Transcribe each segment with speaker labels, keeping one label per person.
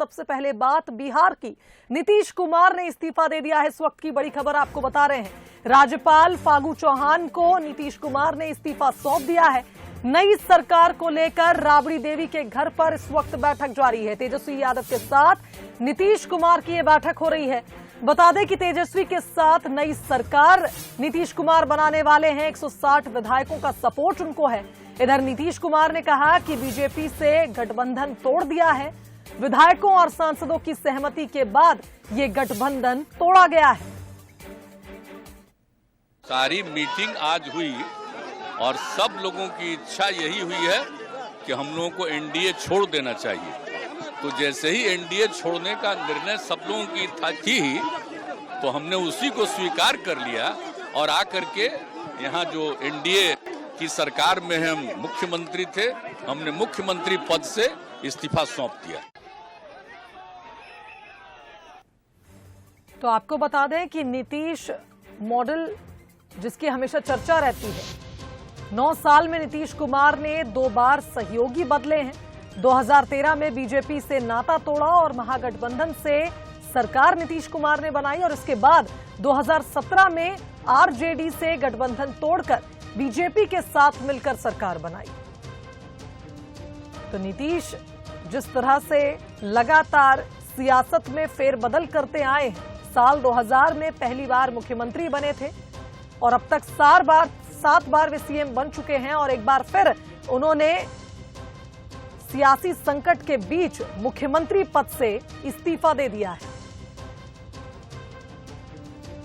Speaker 1: सबसे पहले बात बिहार की। नीतीश कुमार ने इस्तीफा दे दिया है। इस वक्त की बड़ी खबर आपको बता रहे हैं। राज्यपाल फागू चौहान को नीतीश कुमार ने इस्तीफा सौंप दिया है। नई सरकार को लेकर राबड़ी देवी के घर पर इस वक्त बैठक जारी है। तेजस्वी यादव के साथ नीतीश कुमार की यह बैठक हो रही है। बता दें कि तेजस्वी के साथ नई सरकार नीतीश कुमार बनाने वाले हैं। 160 विधायकों का सपोर्ट उनको है। इधर नीतीश कुमार ने कहा कि बीजेपी से गठबंधन तोड़ दिया है। विधायकों और सांसदों की सहमति के बाद ये गठबंधन तोड़ा गया है।
Speaker 2: सारी मीटिंग आज हुई और सब लोगों की इच्छा यही हुई है कि हम लोगों को एनडीए छोड़ देना चाहिए। तो जैसे ही एनडीए छोड़ने का निर्णय सब लोगों की थी तो हमने उसी को स्वीकार कर लिया और आकर के यहाँ जो एनडीए की सरकार में हम मुख्यमंत्री थे, हमने मुख्यमंत्री पद से इस्तीफा सौंप दिया।
Speaker 1: तो आपको बता दें कि नीतीश मॉडल जिसकी हमेशा चर्चा रहती है, 9 साल में नीतीश कुमार ने 2 बार सहयोगी बदले हैं। 2013 में बीजेपी से नाता तोड़ा और महागठबंधन से सरकार नीतीश कुमार ने बनाई और इसके बाद 2017 में आरजेडी से गठबंधन तोड़कर बीजेपी के साथ मिलकर सरकार बनाई। तो नीतीश जिस तरह से लगातार सियासत में फेरबदल करते आए हैं, साल 2000 में पहली बार मुख्यमंत्री बने थे और अब तक 7 बार वे सीएम बन चुके हैं और एक बार फिर उन्होंने सियासी संकट के बीच मुख्यमंत्री पद से इस्तीफा दे दिया है।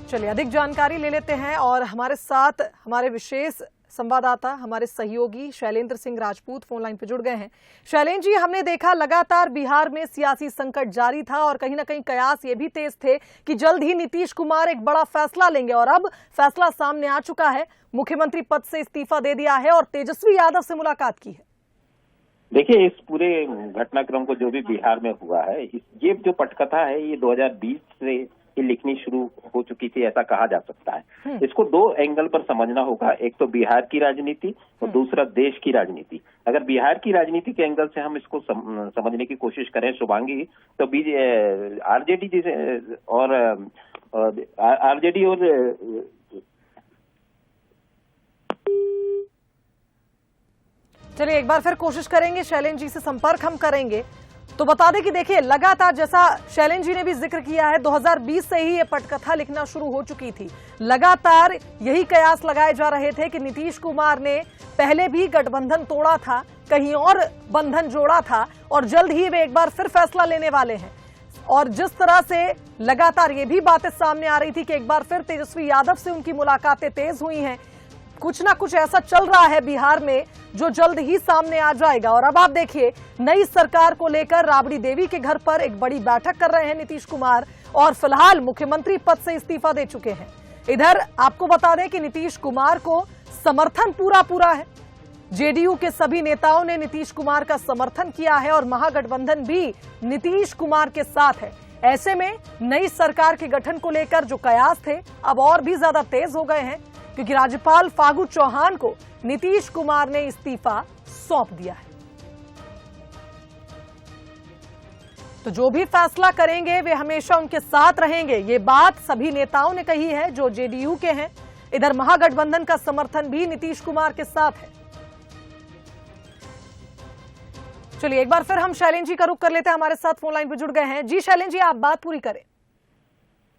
Speaker 1: चलिए अधिक जानकारी ले लेते हैं और हमारे साथ हमारे विशेष संवाददाता, हमारे सहयोगी शैलेंद्र सिंह राजपूत फोन लाइन पर जुड़ गए हैं। शैलेंद्र जी, हमने देखा लगातार बिहार में सियासी संकट जारी था और कहीं ना कहीं कयास ये भी तेज थे कि जल्द ही नीतीश कुमार एक बड़ा फैसला लेंगे और अब फैसला सामने आ चुका है। मुख्यमंत्री पद से इस्तीफा दे दिया है और तेजस्वी यादव से मुलाकात की है।
Speaker 3: देखिए, इस पूरे घटनाक्रम को जो भी बिहार में हुआ है, ये जो पटकथा है ये 2020 से लिखनी शुरू हो चुकी थी, ऐसा कहा जा सकता है। इसको 2 एंगल पर समझना होगा। एक तो बिहार की राजनीति और दूसरा देश की राजनीति। अगर बिहार की राजनीति के एंगल से हम इसको समझने की कोशिश करें शुभांगी, तो आरजेडी और
Speaker 1: चलिए एक बार फिर कोशिश करेंगे, शैलेंद्र जी से संपर्क हम करेंगे। तो बता दें कि देखिए लगातार जैसा शैलेंद्र जी ने भी जिक्र किया है, 2020 से ही ये पटकथा लिखना शुरू हो चुकी थी। लगातार यही कयास लगाए जा रहे थे कि नीतीश कुमार ने पहले भी गठबंधन तोड़ा था, कहीं और बंधन जोड़ा था और जल्द ही वे एक बार फिर फैसला लेने वाले हैं। और जिस तरह से लगातार ये भी बातें सामने आ रही थी कि एक बार फिर तेजस्वी यादव से उनकी मुलाकातें तेज हुई हैं, कुछ ना कुछ ऐसा चल रहा है बिहार में जो जल्द ही सामने आ जाएगा। और अब आप देखिए, नई सरकार को लेकर राबड़ी देवी के घर पर एक बड़ी बैठक कर रहे हैं नीतीश कुमार और फिलहाल मुख्यमंत्री पद से इस्तीफा दे चुके हैं। इधर आपको बता दें कि नीतीश कुमार को समर्थन पूरा है। जेडीयू के सभी नेताओं ने नीतीश कुमार का समर्थन किया है और महागठबंधन भी नीतीश कुमार के साथ है। ऐसे में नई सरकार के गठन को लेकर जो कयास थे अब और भी ज्यादा तेज हो गए हैं, क्योंकि राज्यपाल फागू चौहान को नीतीश कुमार ने इस्तीफा सौंप दिया है। तो जो भी फैसला करेंगे वे हमेशा उनके साथ रहेंगे, ये बात सभी नेताओं ने कही है जो जेडीयू के हैं। इधर महागठबंधन का समर्थन भी नीतीश कुमार के साथ है। चलिए एक बार फिर हम शैलेंद्र जी का रुख कर लेते हैं, हमारे साथ फोन लाइन पर जुड़ गए हैं। जी शैलेंद्र जी, आप बात पूरी करें।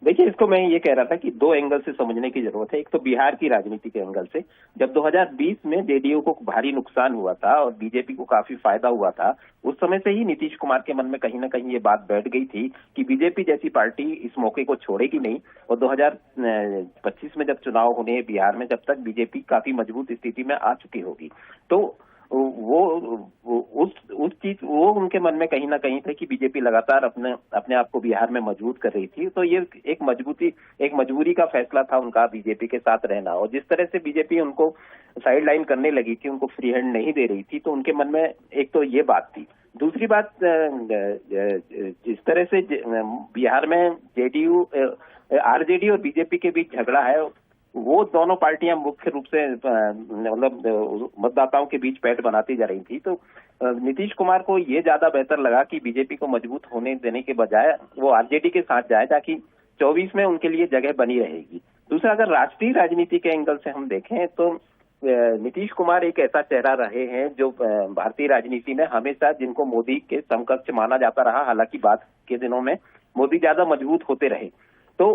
Speaker 3: देखिए, इसको मैं ये कह रहा था कि 2 एंगल से समझने की जरूरत है। एक तो बिहार की राजनीति के एंगल से, जब 2020 में जेडीयू को भारी नुकसान हुआ था और बीजेपी को काफी फायदा हुआ था, उस समय से ही नीतीश कुमार के मन में कहीं ना कहीं ये बात बैठ गई थी कि बीजेपी जैसी पार्टी इस मौके को छोड़ेगी नहीं। और 2025 में जब चुनाव होने हैं बिहार में, जब तक बीजेपी काफी मजबूत स्थिति में आ चुकी होगी, तो वो उनके मन में कहीं ना कहीं था कि बीजेपी लगातार अपने आप को बिहार में मजबूत कर रही थी। तो ये एक मजबूरी का फैसला था उनका बीजेपी के साथ रहना। और जिस तरह से बीजेपी उनको साइड लाइन करने लगी थी, उनको फ्री हैंड नहीं दे रही थी, तो उनके मन में एक तो ये बात थी। दूसरी बात, जिस तरह से बिहार में जेडीयू, आरजेडी और बीजेपी के बीच झगड़ा है, वो दोनों पार्टियां मुख्य रूप से मतलब मतदाताओं के बीच पैठ बनाती जा रही थी। तो नीतीश कुमार को ये ज्यादा बेहतर लगा कि बीजेपी को मजबूत होने देने के बजाय वो आरजेडी के साथ जाए, ताकि 24 में उनके लिए जगह बनी रहेगी। दूसरा, अगर राष्ट्रीय राजनीति के एंगल से हम देखें तो नीतीश कुमार एक ऐसा चेहरा रहे हैं जो भारतीय राजनीति में हमेशा जिनको मोदी के समकक्ष माना जाता रहा, हालांकि बाद के दिनों में मोदी ज्यादा मजबूत होते रहे। तो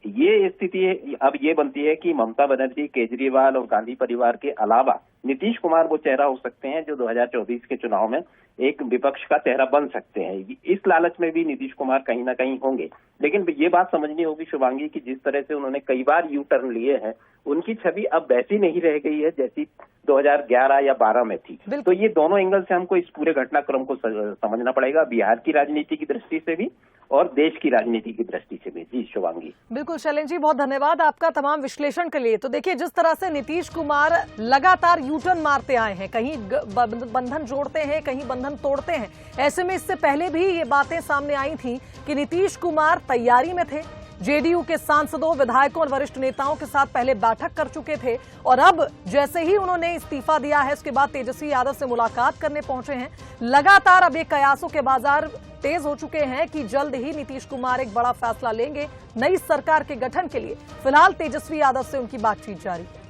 Speaker 3: ये स्थिति अब ये बनती है कि ममता बनर्जी, केजरीवाल और गांधी परिवार के अलावा नीतीश कुमार वो चेहरा हो सकते हैं जो 2024 के चुनाव में एक विपक्ष का चेहरा बन सकते हैं। इस लालच में भी नीतीश कुमार कहीं ना कहीं होंगे, लेकिन ये बात समझनी होगी शुभांगी कि जिस तरह से उन्होंने कई बार यू टर्न लिए हैं, उनकी छवि अब वैसी नहीं रह गई है जैसी 2011 या 12 में थी। तो ये दोनों एंगल से हमको इस पूरे घटनाक्रम को समझना पड़ेगा, बिहार की राजनीति की दृष्टि से भी और देश की राजनीति की दृष्टि से भी। जी शुभांगी।
Speaker 1: बिल्कुल शैलेंद्र जी, बहुत धन्यवाद आपका तमाम विश्लेषण के लिए। तो देखिए, जिस तरह से नीतीश कुमार लगातार यूटर्न मारते आए हैं, कहीं बंधन जोड़ते हैं, कहीं बंधन तोड़ते हैं, ऐसे में इससे पहले भी ये बातें सामने आई थी कि नीतीश कुमार तैयारी में थे, जेडीयू के सांसदों, विधायकों और वरिष्ठ नेताओं के साथ पहले बैठक कर चुके थे, और अब जैसे ही उन्होंने इस्तीफा दिया है उसके बाद तेजस्वी यादव से मुलाकात करने पहुंचे हैं। लगातार अब ये कयासों के बाजार तेज हो चुके हैं कि जल्द ही नीतीश कुमार एक बड़ा फैसला लेंगे नई सरकार के गठन के लिए। फिलहाल तेजस्वी यादव से उनकी बातचीत जारी है।